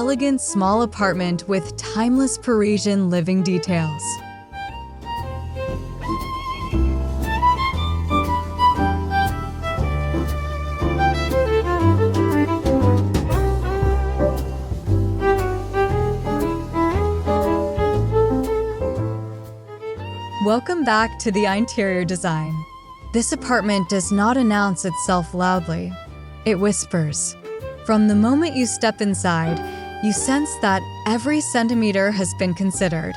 elegant small apartment with timeless Parisian living details. Welcome back to the interior design. This apartment does not announce itself loudly. It whispers. From the moment you step inside, you sense that every centimeter has been considered,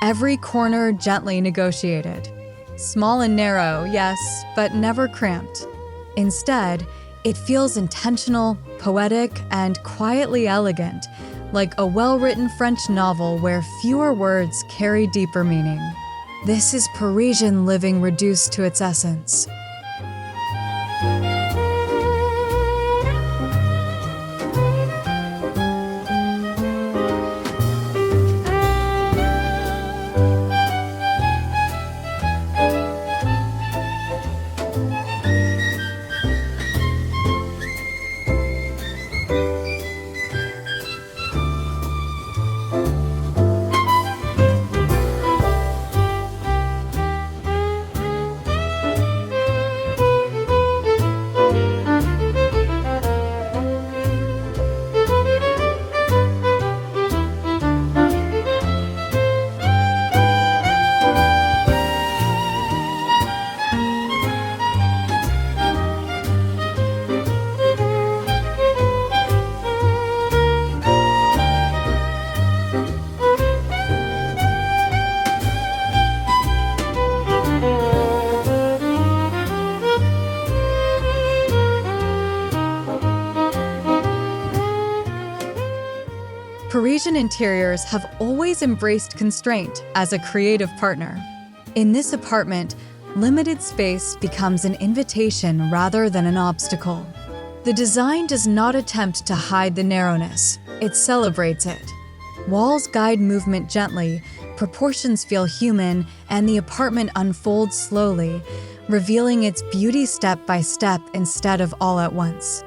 every corner gently negotiated. Small and narrow, yes, but never cramped. Instead, it feels intentional, poetic, and quietly elegant, like a well-written French novel where fewer words carry deeper meaning. This is Parisian living reduced to its essence. Parisian interiors have always embraced constraint as a creative partner. In this apartment, limited space becomes an invitation rather than an obstacle. The design does not attempt to hide the narrowness, it celebrates it. Walls guide movement gently, proportions feel human, and the apartment unfolds slowly, revealing its beauty step by step instead of all at once.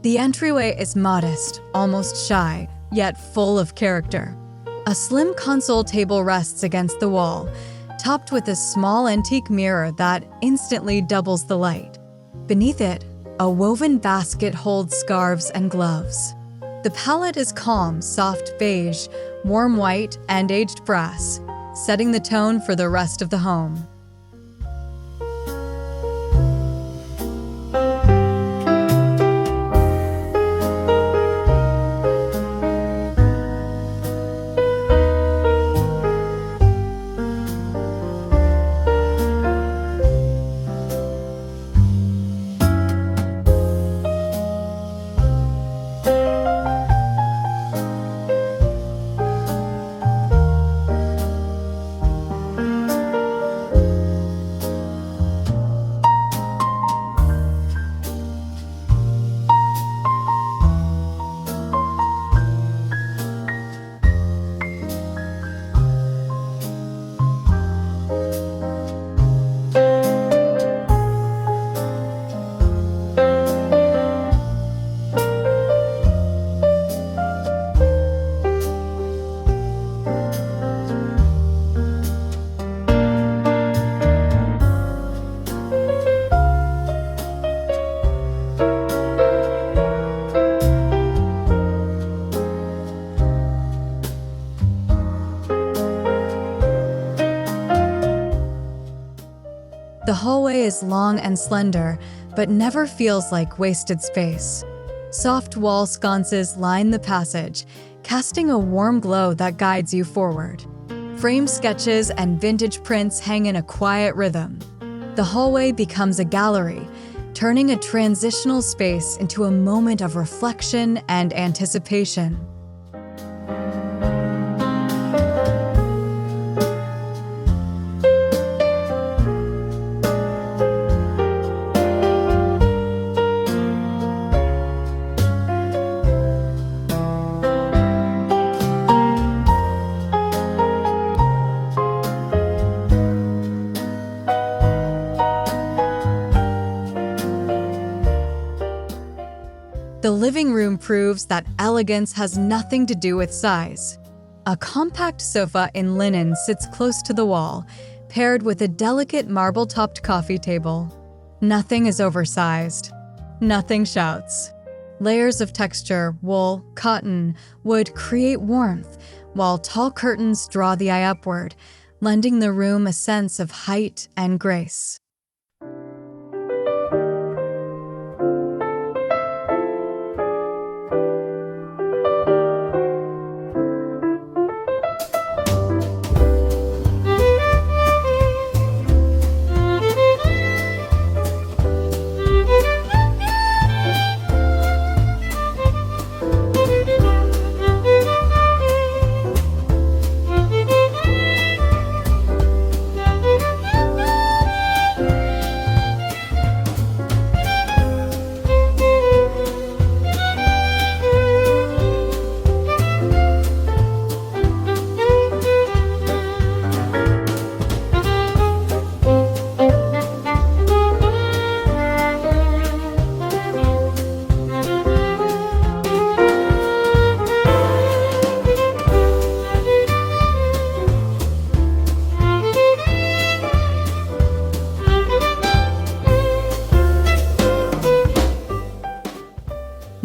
The entryway is modest, almost shy, yet full of character. A slim console table rests against the wall, topped with a small antique mirror that instantly doubles the light. Beneath it, a woven basket holds scarves and gloves. The palette is calm, soft beige, warm white, and aged brass, setting the tone for the rest of the home. The hallway is long and slender, but never feels like wasted space. Soft wall sconces line the passage, casting a warm glow that guides you forward. Framed sketches and vintage prints hang in a quiet rhythm. The hallway becomes a gallery, turning a transitional space into a moment of reflection and anticipation. The living room proves that elegance has nothing to do with size. A compact sofa in linen sits close to the wall, paired with a delicate marble-topped coffee table. Nothing is oversized. Nothing shouts. Layers of texture, wool, cotton, wood create warmth, while tall curtains draw the eye upward, lending the room a sense of height and grace.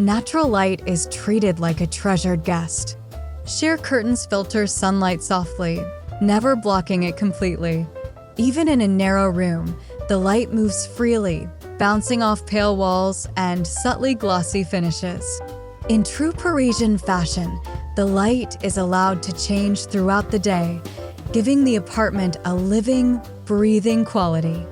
Natural light is treated like a treasured guest. Sheer curtains filter sunlight softly, never blocking it completely. Even in a narrow room, the light moves freely, bouncing off pale walls and subtly glossy finishes. In true Parisian fashion, the light is allowed to change throughout the day, giving the apartment a living, breathing quality.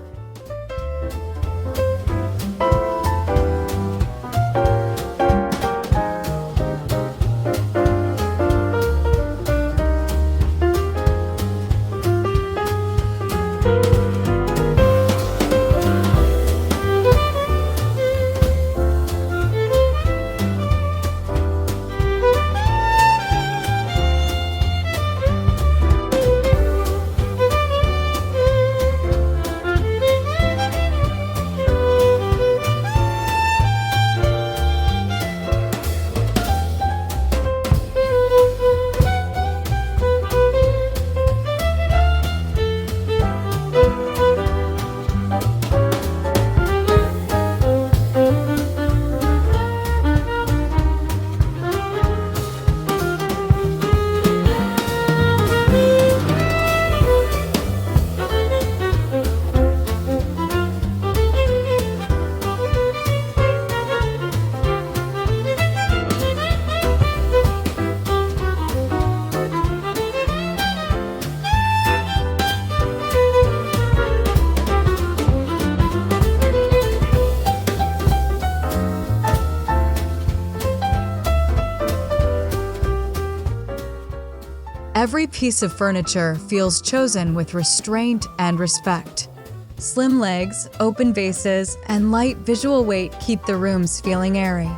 Every piece of furniture feels chosen with restraint and respect. Slim legs, open vases, and light visual weight keep the rooms feeling airy.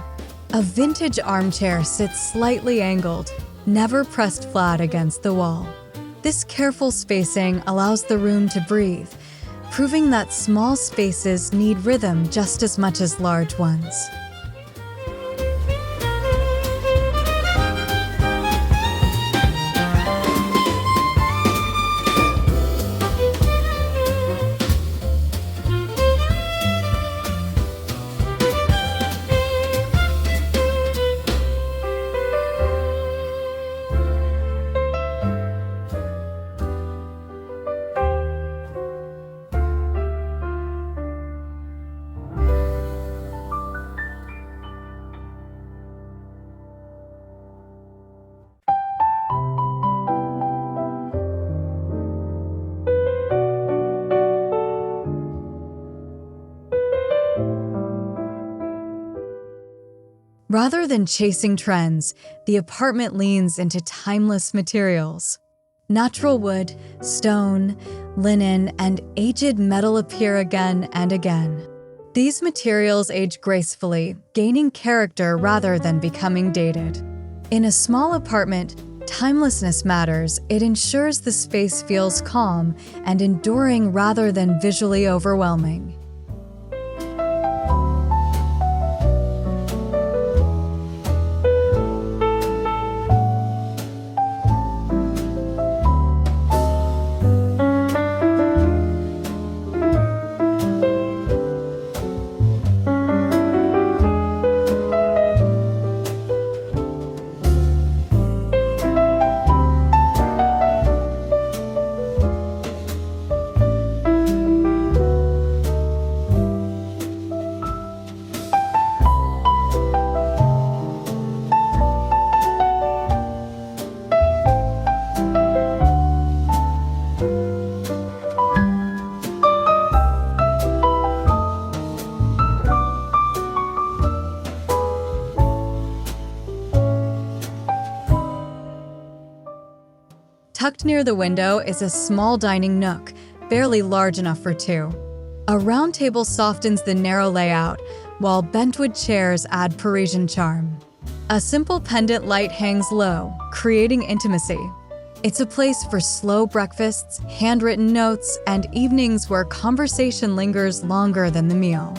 A vintage armchair sits slightly angled, never pressed flat against the wall. This careful spacing allows the room to breathe, proving that small spaces need rhythm just as much as large ones. Rather than chasing trends, the apartment leans into timeless materials. Natural wood, stone, linen, and aged metal appear again and again. These materials age gracefully, gaining character rather than becoming dated. In a small apartment, timelessness matters. It ensures the space feels calm and enduring rather than visually overwhelming. Tucked near the window is a small dining nook, barely large enough for two. A round table softens the narrow layout, while bentwood chairs add Parisian charm. A simple pendant light hangs low, creating intimacy. It's a place for slow breakfasts, handwritten notes, and evenings where conversation lingers longer than the meal.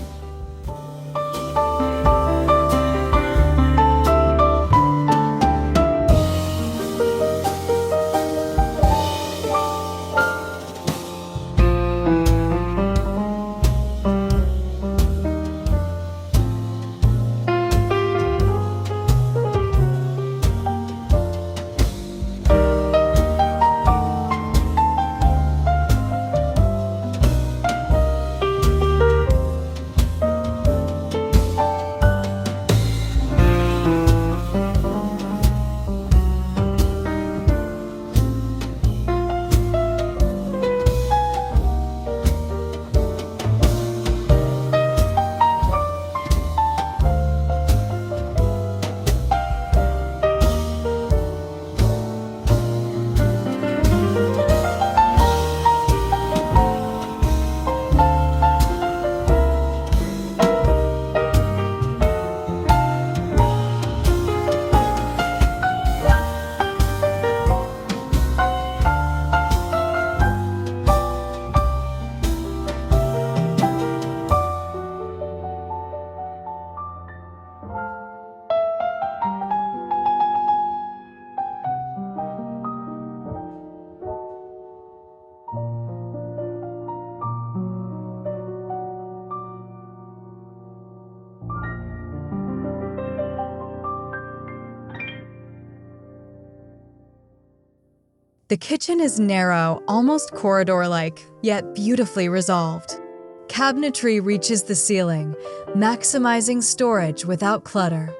The kitchen is narrow, almost corridor-like, yet beautifully resolved. Cabinetry reaches the ceiling, maximizing storage without clutter.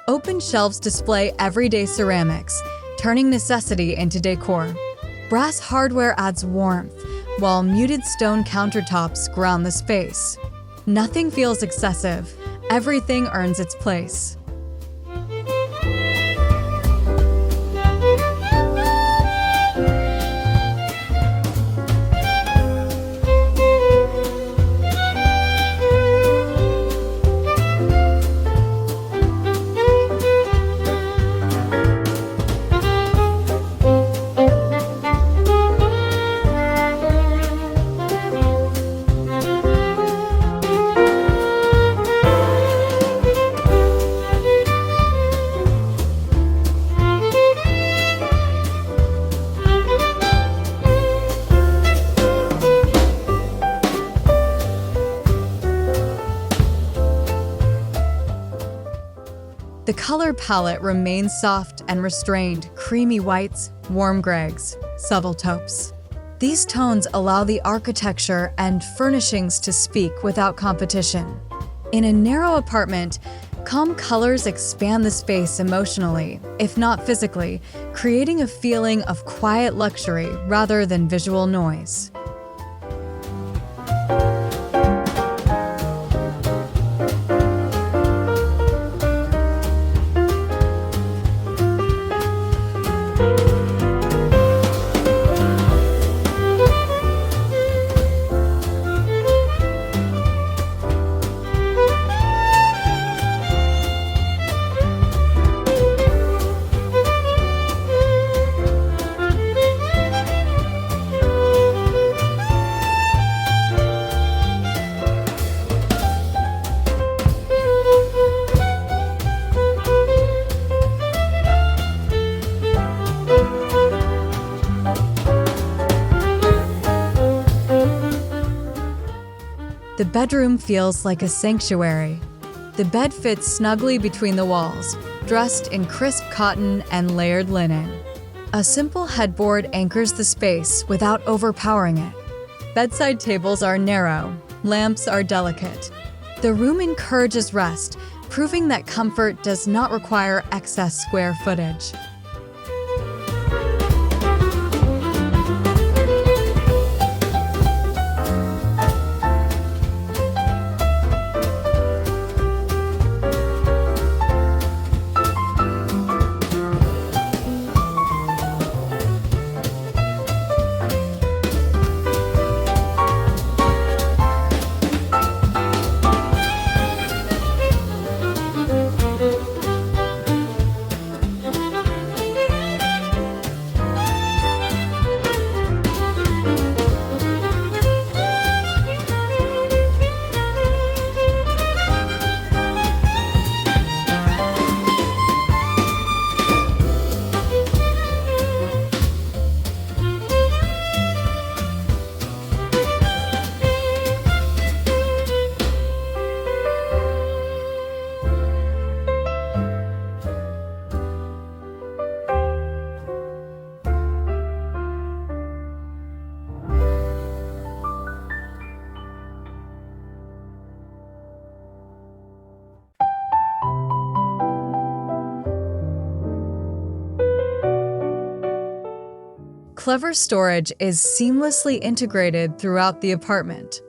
Open shelves display everyday ceramics, turning necessity into decor. Brass hardware adds warmth, while muted stone countertops ground the space. Nothing feels excessive. Everything earns its place. The color palette remains soft and restrained, creamy whites, warm greys, subtle taupes. These tones allow the architecture and furnishings to speak without competition. In a narrow apartment, calm colors expand the space emotionally, if not physically, creating a feeling of quiet luxury rather than visual noise. The bedroom feels like a sanctuary. The bed fits snugly between the walls, dressed in crisp cotton and layered linen. A simple headboard anchors the space without overpowering it. Bedside tables are narrow, lamps are delicate. The room encourages rest, proving that comfort does not require excess square footage. Clever storage is seamlessly integrated throughout the apartment.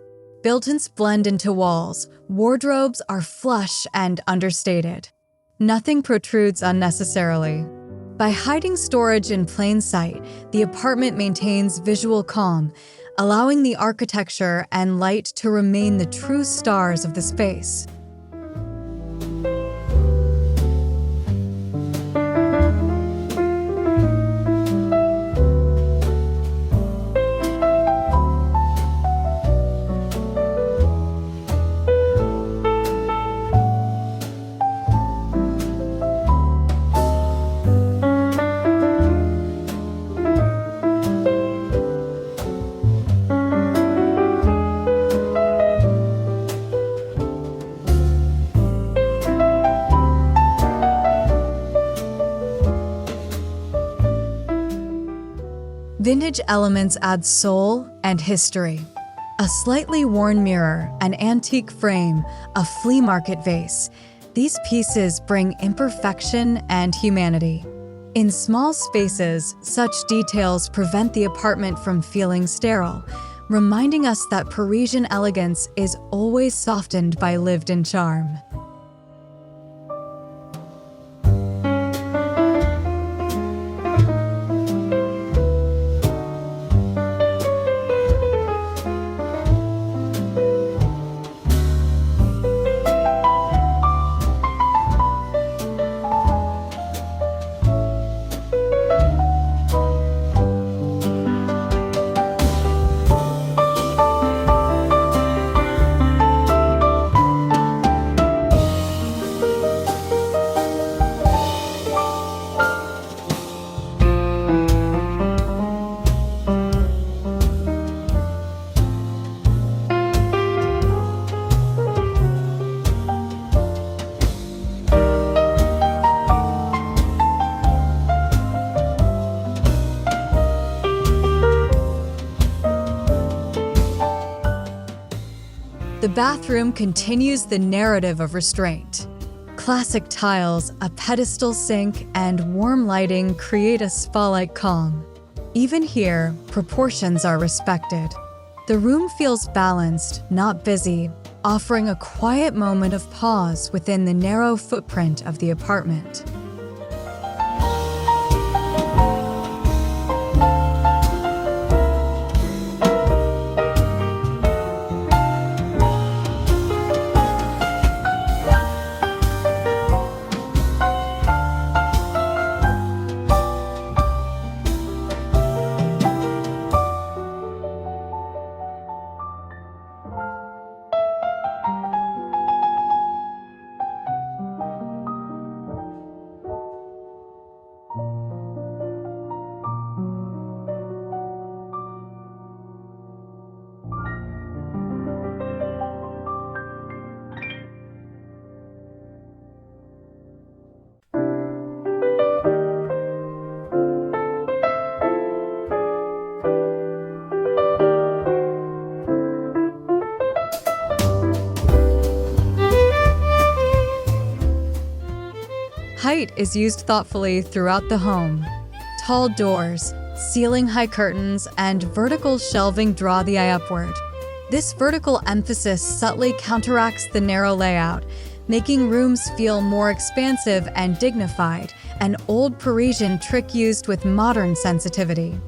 Built-ins blend into walls, wardrobes are flush and understated. Nothing protrudes unnecessarily. By hiding storage in plain sight, the apartment maintains visual calm, allowing the architecture and light to remain the true stars of the space. Vintage elements add soul and history. A slightly worn mirror, an antique frame, a flea market vase. These pieces bring imperfection and humanity. In small spaces, such details prevent the apartment from feeling sterile, reminding us that Parisian elegance is always softened by lived-in charm. The bathroom continues the narrative of Restraint. Classic tiles, a pedestal sink, and warm lighting create a spa-like calm. Even here, proportions are respected. The room feels balanced, not busy, offering a quiet moment of pause within the narrow footprint of the apartment. Height is used thoughtfully throughout the home. Tall doors, ceiling-high curtains, and vertical shelving draw the eye upward. This vertical emphasis subtly counteracts the narrow layout, making rooms feel more expansive and dignified, an old Parisian trick used with modern sensitivity.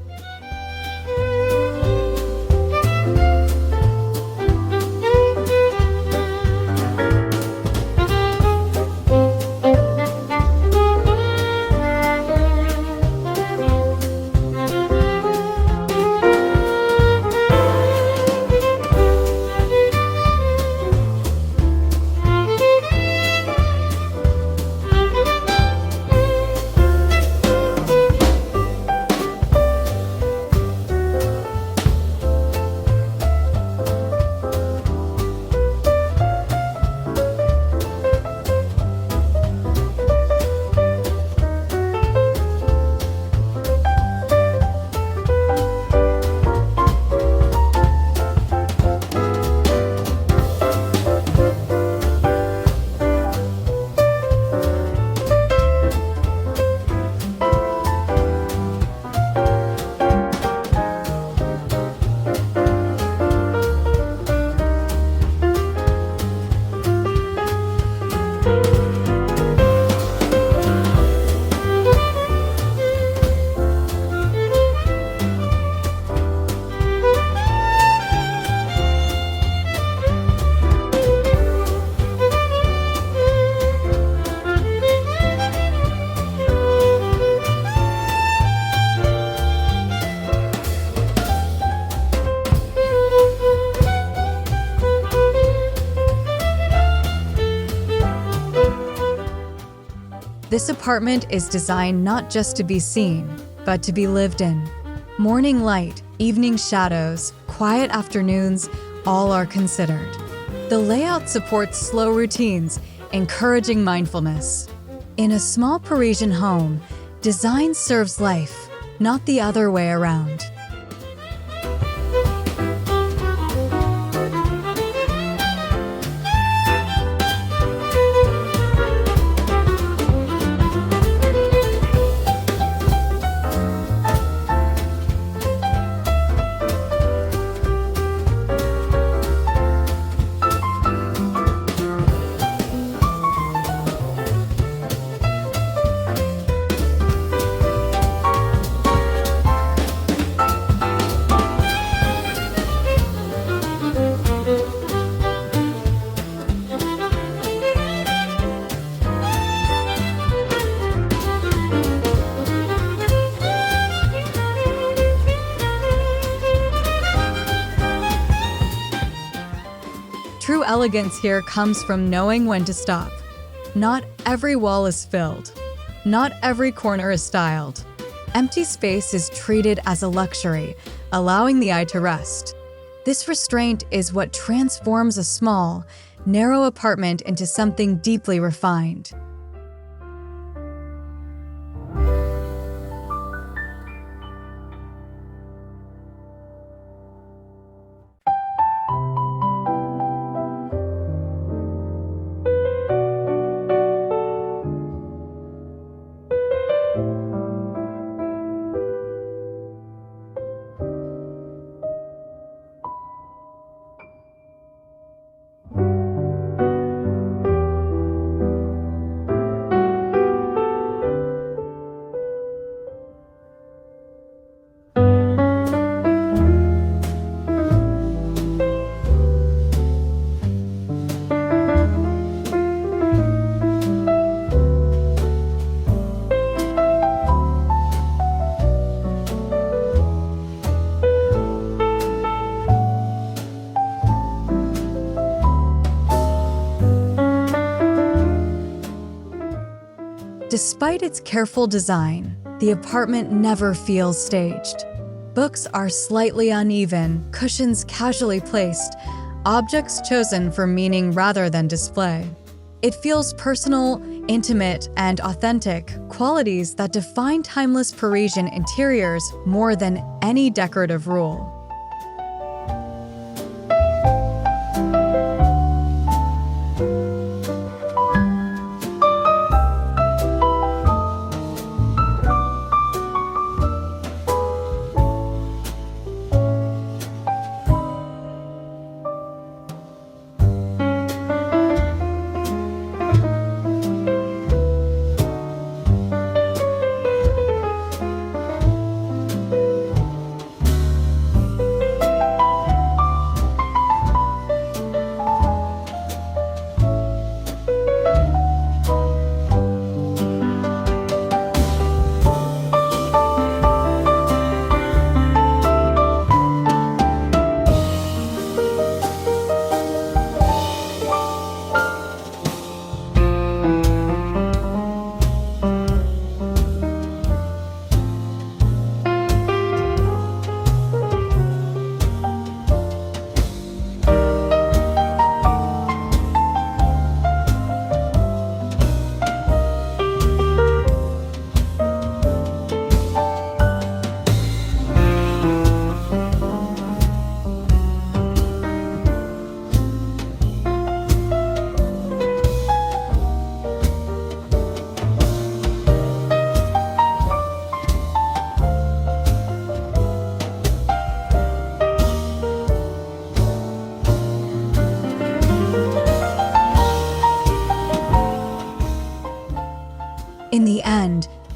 This apartment is designed not just to be seen, but to be lived in. Morning light, evening shadows, quiet afternoons, all are considered. The layout supports slow routines, encouraging mindfulness. In a small Parisian home, design serves life, not the other way around. True elegance here comes from knowing when to stop. Not every wall is filled. Not every corner is styled. Empty space is treated as a luxury, allowing the eye to rest. This restraint is what transforms a small, narrow apartment into something deeply refined. Despite its careful design, the apartment never feels staged. Books are slightly uneven, cushions casually placed, objects chosen for meaning rather than display. It feels personal, intimate, and authentic, qualities that define timeless Parisian interiors more than any decorative rule.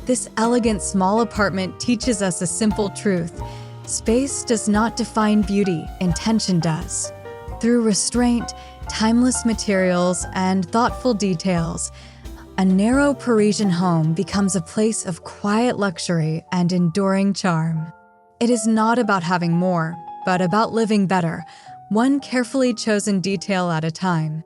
This elegant small apartment teaches us a simple truth. Space does not define beauty, intention does. Through restraint, timeless materials, and thoughtful details, a narrow Parisian home becomes a place of quiet luxury and enduring charm. It is not about having more, but about living better, one carefully chosen detail at a time.